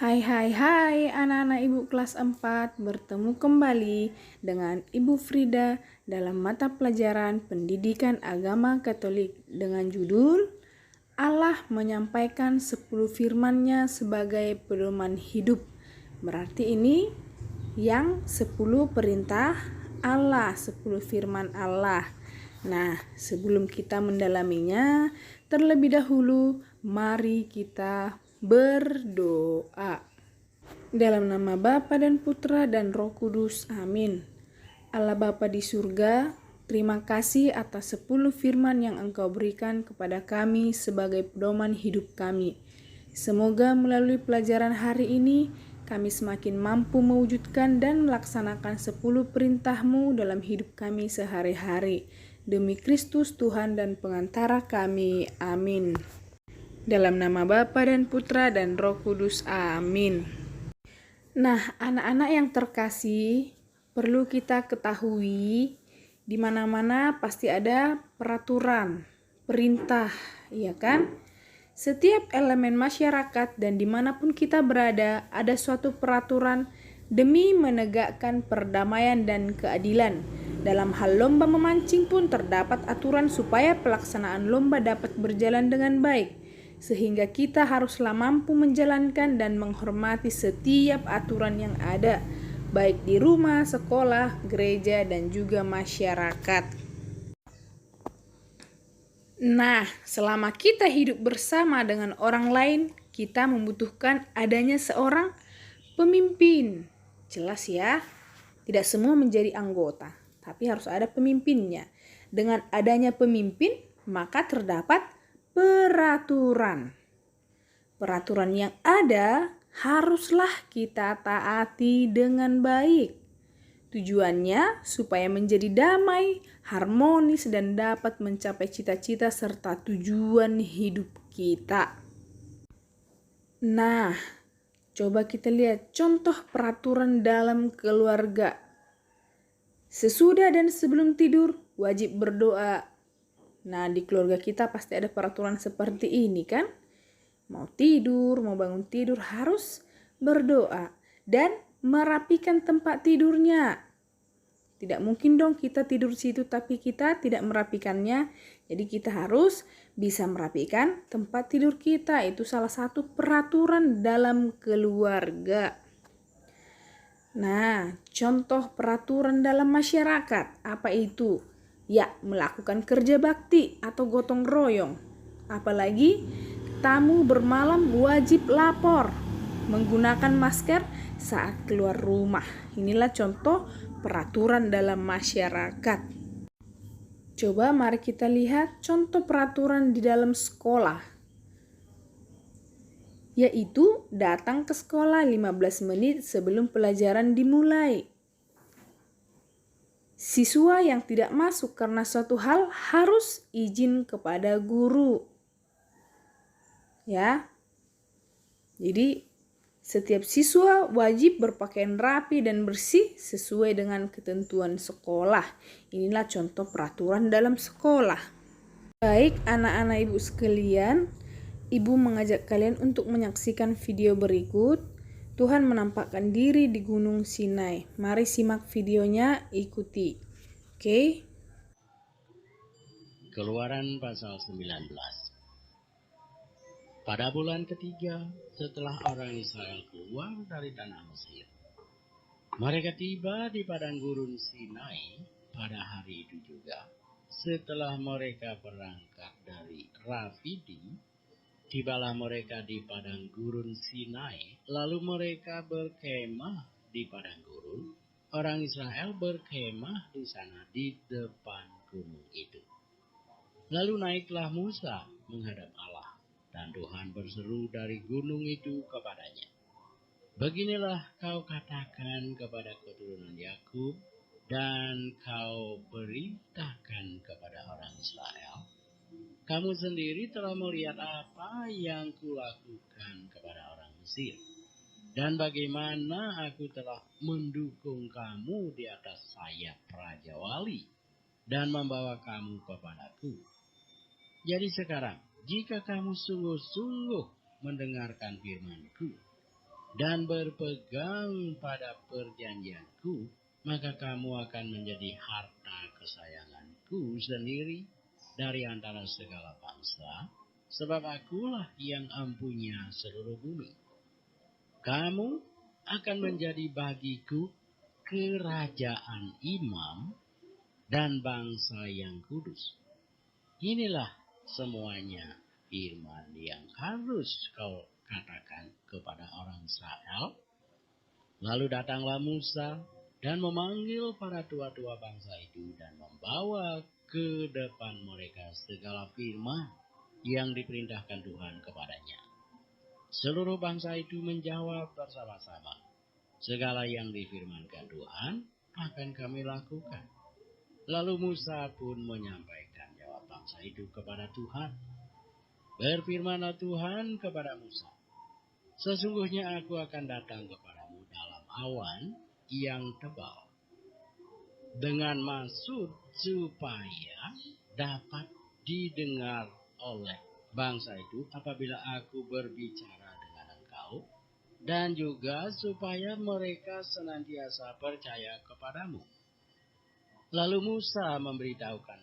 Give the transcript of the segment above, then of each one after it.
Hai hai hai anak-anak ibu kelas 4 bertemu kembali dengan Ibu Frida dalam mata pelajaran Pendidikan Agama Katolik dengan judul Allah menyampaikan 10 firman-Nya sebagai pedoman hidup. Berarti ini yang 10 perintah Allah, 10 firman Allah. Nah, sebelum kita mendalaminya, terlebih dahulu mari kita berdoa. Dalam nama Bapa dan Putra dan Roh Kudus, amin. Allah Bapa di surga, terima kasih atas 10 firman yang Engkau berikan kepada kami sebagai pedoman hidup kami. Semoga melalui pelajaran hari ini, kami semakin mampu mewujudkan dan melaksanakan 10 perintah-Mu dalam hidup kami sehari-hari. Demi Kristus Tuhan dan pengantara kami, amin. Dalam nama Bapa dan Putra dan Roh Kudus, amin. Nah, anak-anak yang terkasih, perlu kita ketahui di mana-mana pasti ada peraturan, perintah, ya kan? Setiap elemen masyarakat dan dimanapun kita berada, ada suatu peraturan demi menegakkan perdamaian dan keadilan. Dalam hal lomba memancing pun terdapat aturan supaya pelaksanaan lomba dapat berjalan dengan baik, sehingga kita haruslah mampu menjalankan dan menghormati setiap aturan yang ada, baik di rumah, sekolah, gereja, dan juga masyarakat. Nah, selama kita hidup bersama dengan orang lain, kita membutuhkan adanya seorang pemimpin. Jelas ya, tidak semua menjadi anggota, tapi harus ada pemimpinnya. Dengan adanya pemimpin, maka terdapat peraturan. Peraturan yang ada haruslah kita taati dengan baik. Tujuannya supaya menjadi damai, harmonis, dan dapat mencapai cita-cita serta tujuan hidup kita. Nah, coba kita lihat contoh peraturan dalam keluarga. Sesudah dan sebelum tidur wajib berdoa. Nah, di keluarga kita pasti ada peraturan seperti ini kan? Mau tidur, mau bangun tidur harus berdoa dan merapikan tempat tidurnya. Tidak mungkin dong kita tidur di situ tapi kita tidak merapikannya. Jadi kita harus bisa merapikan tempat tidur kita. Itu salah satu peraturan dalam keluarga. Nah, contoh peraturan dalam masyarakat, apa itu? Ya, melakukan kerja bakti atau gotong royong. Apalagi tamu bermalam wajib lapor, menggunakan masker saat keluar rumah. Inilah contoh peraturan dalam masyarakat. Coba mari kita lihat contoh peraturan di dalam sekolah, yaitu datang ke sekolah 15 menit sebelum pelajaran dimulai. Siswa yang tidak masuk karena suatu hal harus izin kepada guru. Ya. Jadi setiap siswa wajib berpakaian rapi dan bersih sesuai dengan ketentuan sekolah. Inilah contoh peraturan dalam sekolah. Baik anak-anak ibu sekalian, ibu mengajak kalian untuk menyaksikan video berikut. Tuhan menampakkan diri di Gunung Sinai. Mari simak videonya, ikuti. Oke? Keluaran pasal 19. Pada bulan ketiga setelah orang Israel keluar dari tanah Mesir, mereka tiba di padang gurun Sinai pada hari itu juga. Setelah mereka berangkat dari Rafidi, tibalah mereka di padang gurun Sinai, lalu mereka berkemah di padang gurun. Orang Israel berkemah di sana di depan gunung itu. Lalu naiklah Musa menghadap Allah, dan Tuhan berseru dari gunung itu kepadanya, "Beginilah kau katakan kepada keturunan Yakub, dan kau perintahkan kepada orang Israel, kamu sendiri telah melihat apa yang kulakukan kepada orang Mesir, dan bagaimana aku telah mendukung kamu di atas sayap Raja Wali, dan membawa kamu kepadaku. Jadi sekarang, jika kamu sungguh-sungguh mendengarkan firman-Ku dan berpegang pada perjanjianku, maka kamu akan menjadi harta kesayanganku sendiri dari antara segala bangsa, sebab akulah yang empunya seluruh bumi. Kamu akan menjadi bagiku kerajaan imam dan bangsa yang kudus. Inilah semuanya firman yang harus kau katakan kepada orang Israel. Lalu datanglah Musa dan memanggil para tua-tua bangsa itu dan membawa ke depan mereka segala firman yang diperintahkan Tuhan kepadanya. Seluruh bangsa itu menjawab bersama-sama, segala yang difirmankan Tuhan akan kami lakukan. Lalu Musa pun menyampaikan jawab bangsa itu kepada Tuhan. Berfirmanlah Tuhan kepada Musa, sesungguhnya aku akan datang kepadamu dalam awan yang tebal, dengan maksud supaya dapat didengar oleh bangsa itu apabila aku berbicara dengan engkau, dan juga supaya mereka senantiasa percaya kepadamu. Lalu Musa memberitahukan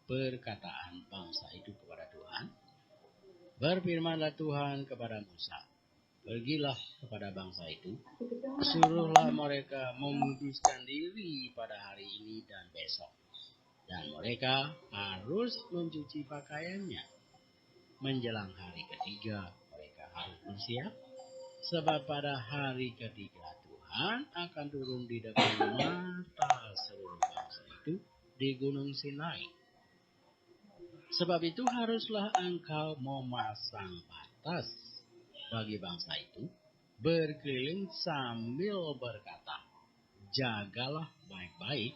perkataan bangsa itu kepada Tuhan. Berfirmanlah Tuhan kepada Musa, pergilah kepada bangsa itu, suruhlah mereka menguduskan diri pada hari ini dan besok. Dan mereka harus mencuci pakaiannya. Menjelang hari ketiga, mereka harus bersiap, sebab pada hari ketiga Tuhan akan turun di depan mata seluruh bangsa itu di Gunung Sinai. Sebab itu haruslah engkau memasang batas bagi bangsa itu, berkeliling sambil berkata, jagalah baik-baik,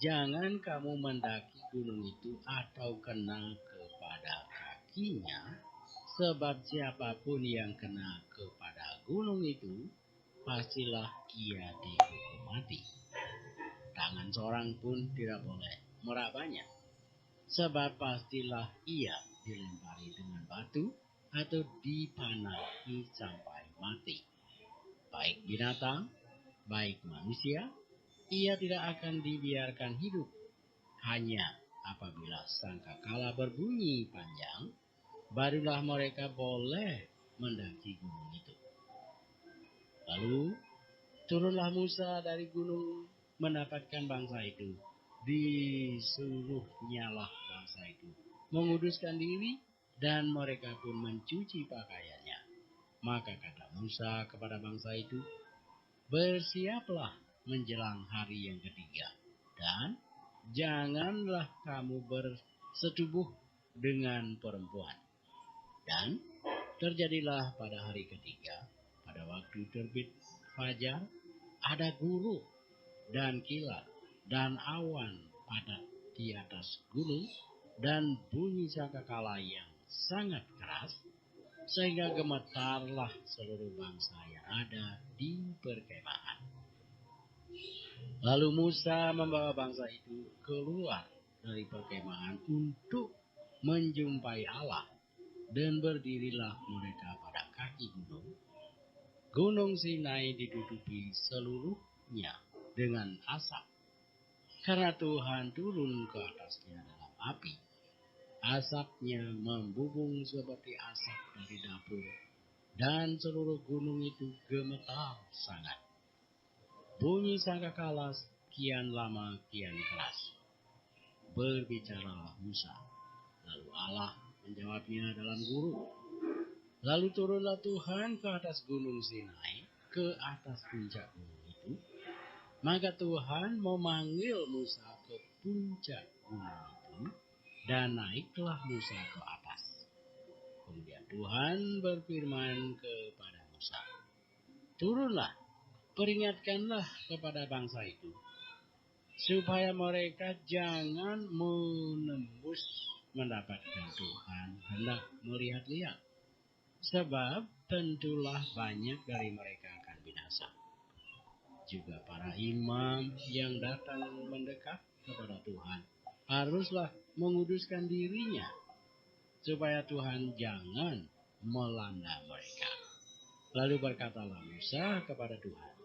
jangan kamu mendaki gunung itu atau kena kepada kakinya, sebab siapapun yang kena kepada gunung itu, pastilah ia dihukum mati. Tangan seorang pun tidak boleh merabanya, sebab pastilah ia dilempari dengan batu atau dipanah sampai mati. Baik binatang, baik manusia, ia tidak akan dibiarkan hidup. Hanya apabila sangkakala berbunyi panjang, barulah mereka boleh mendaki gunung itu. Lalu turunlah Musa dari gunung mendapatkan bangsa itu. Disuruhnyalah bangsa itu menguduskan diri, dan mereka pun mencuci pakaiannya. Maka kata Musa kepada bangsa itu, bersiaplah menjelang hari yang ketiga, dan janganlah kamu bersetubuh dengan perempuan. Dan terjadilah pada hari ketiga, pada waktu terbit fajar, ada guru dan kilat dan awan padat di atas gunung, dan bunyi sangkakala yang sangat keras, sehingga gemetarlah seluruh bangsa yang ada di perkemahan. Lalu Musa membawa bangsa itu keluar dari perkemahan untuk menjumpai Allah, dan berdirilah mereka pada kaki gunung. Gunung Sinai ditutupi seluruhnya dengan asap, karena Tuhan turun ke atasnya dalam api. Asapnya membubung seperti asap dari dapur, dan seluruh gunung itu gemetar sangat. Bunyi sangkakala kian lama kian keras. Berbicaralah Musa, lalu Allah menjawabnya dalam gurun. Lalu turunlah Tuhan ke atas gunung Sinai, ke atas puncak gunung itu. Maka Tuhan memanggil Musa ke puncak gunung itu, dan naiklah Musa ke atas. Kemudian Tuhan berfirman kepada Musa, turunlah, peringatkanlah kepada bangsa itu, supaya mereka jangan menembus mendapatkan Tuhan hendak melihat-lihat. Sebab tentulah banyak dari mereka akan binasa. Juga para imam yang datang mendekat kepada Tuhan haruslah menguduskan dirinya, supaya Tuhan jangan melanda mereka. Lalu berkatalah Musa kepada Tuhan,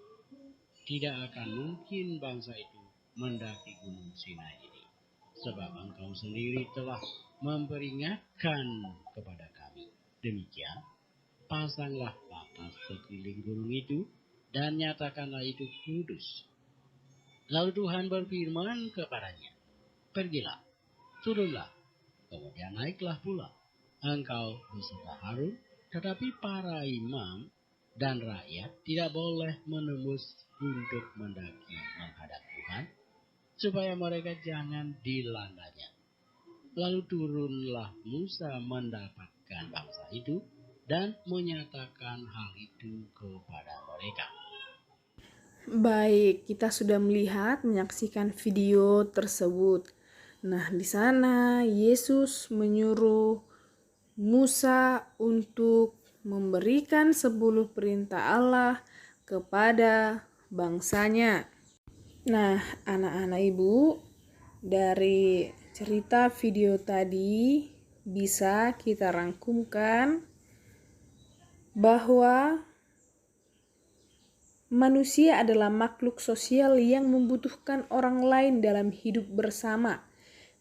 tidak akan mungkin bangsa itu mendaki gunung Sinai ini, sebab engkau sendiri telah memperingatkan kepada kami. Demikian, pasanglah batas sekeliling gunung itu, dan nyatakanlah itu kudus. Lalu Tuhan berfirman kepadanya, pergilah, turunlah, kemudian naiklah pula engkau beserta Harun, tetapi para imam dan rakyat tidak boleh menembus untuk mendaki menghadap Tuhan, supaya mereka jangan dilandanya. Lalu turunlah Musa mendapatkan bangsa itu dan menyatakan hal itu kepada mereka. Baik, kita sudah menyaksikan video tersebut. Nah, di sana Yesus menyuruh Musa untuk memberikan 10 perintah Allah kepada bangsanya. Nah, anak-anak ibu, dari cerita video tadi bisa kita rangkumkan bahwa manusia adalah makhluk sosial yang membutuhkan orang lain dalam hidup bersama.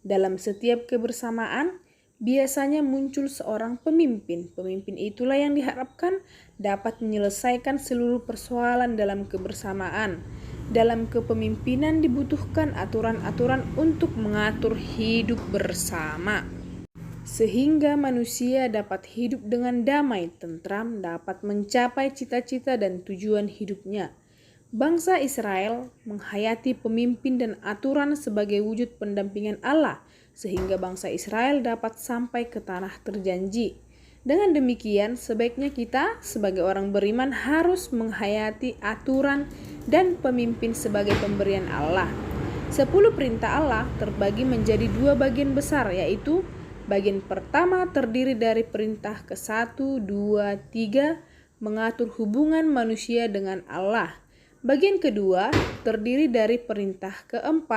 Dalam setiap kebersamaan, biasanya muncul seorang pemimpin. Pemimpin itulah yang diharapkan dapat menyelesaikan seluruh persoalan dalam kebersamaan. Dalam kepemimpinan dibutuhkan aturan-aturan untuk mengatur hidup bersama, sehingga manusia dapat hidup dengan damai, tentram, dapat mencapai cita-cita dan tujuan hidupnya. Bangsa Israel menghayati pemimpin dan aturan sebagai wujud pendampingan Allah, sehingga bangsa Israel dapat sampai ke tanah terjanji. Dengan demikian, sebaiknya kita sebagai orang beriman harus menghayati aturan dan pemimpin sebagai pemberian Allah. 10 perintah Allah terbagi menjadi 2 bagian besar, yaitu bagian pertama terdiri dari perintah ke-1, 2, 3 mengatur hubungan manusia dengan Allah. Bagian kedua terdiri dari perintah ke-4,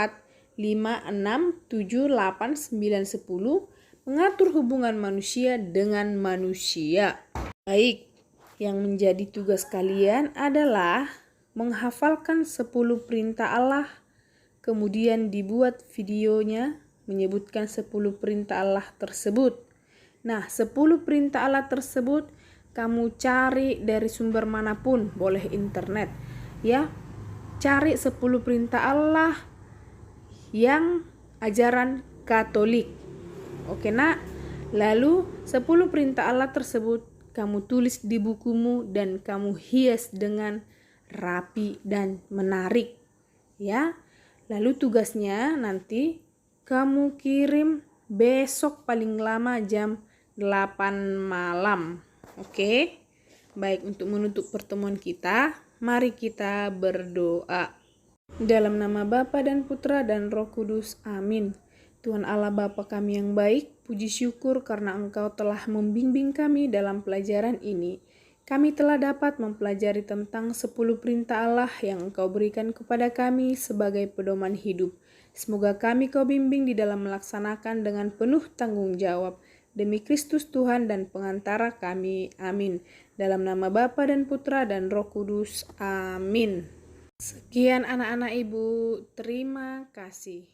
5, 6, 7, 8, 9, 10 mengatur hubungan manusia dengan manusia. Baik, yang menjadi tugas kalian adalah menghafalkan 10 perintah Allah, kemudian dibuat videonya menyebutkan 10 perintah Allah tersebut. Nah, 10 perintah Allah tersebut kamu cari dari sumber manapun, boleh internet. Ya, cari 10 perintah Allah yang ajaran Katolik. Oke, Nak. Lalu 10 perintah Allah tersebut kamu tulis di bukumu dan kamu hias dengan rapi dan menarik. Ya. Lalu tugasnya nanti kamu kirim besok paling lama jam 8 malam. Oke? Baik, untuk menutup pertemuan kita, mari kita berdoa. Dalam nama Bapa dan Putra dan Roh Kudus. Amin. Tuhan Allah Bapa kami yang baik, puji syukur karena Engkau telah membimbing kami dalam pelajaran ini. Kami telah dapat mempelajari tentang 10 perintah Allah yang Engkau berikan kepada kami sebagai pedoman hidup. Semoga kami Kau bimbing di dalam melaksanakan dengan penuh tanggung jawab. Demi Kristus Tuhan dan pengantara kami. Amin. Dalam nama Bapa dan Putra dan Roh Kudus. Amin. Sekian anak-anak ibu. Terima kasih.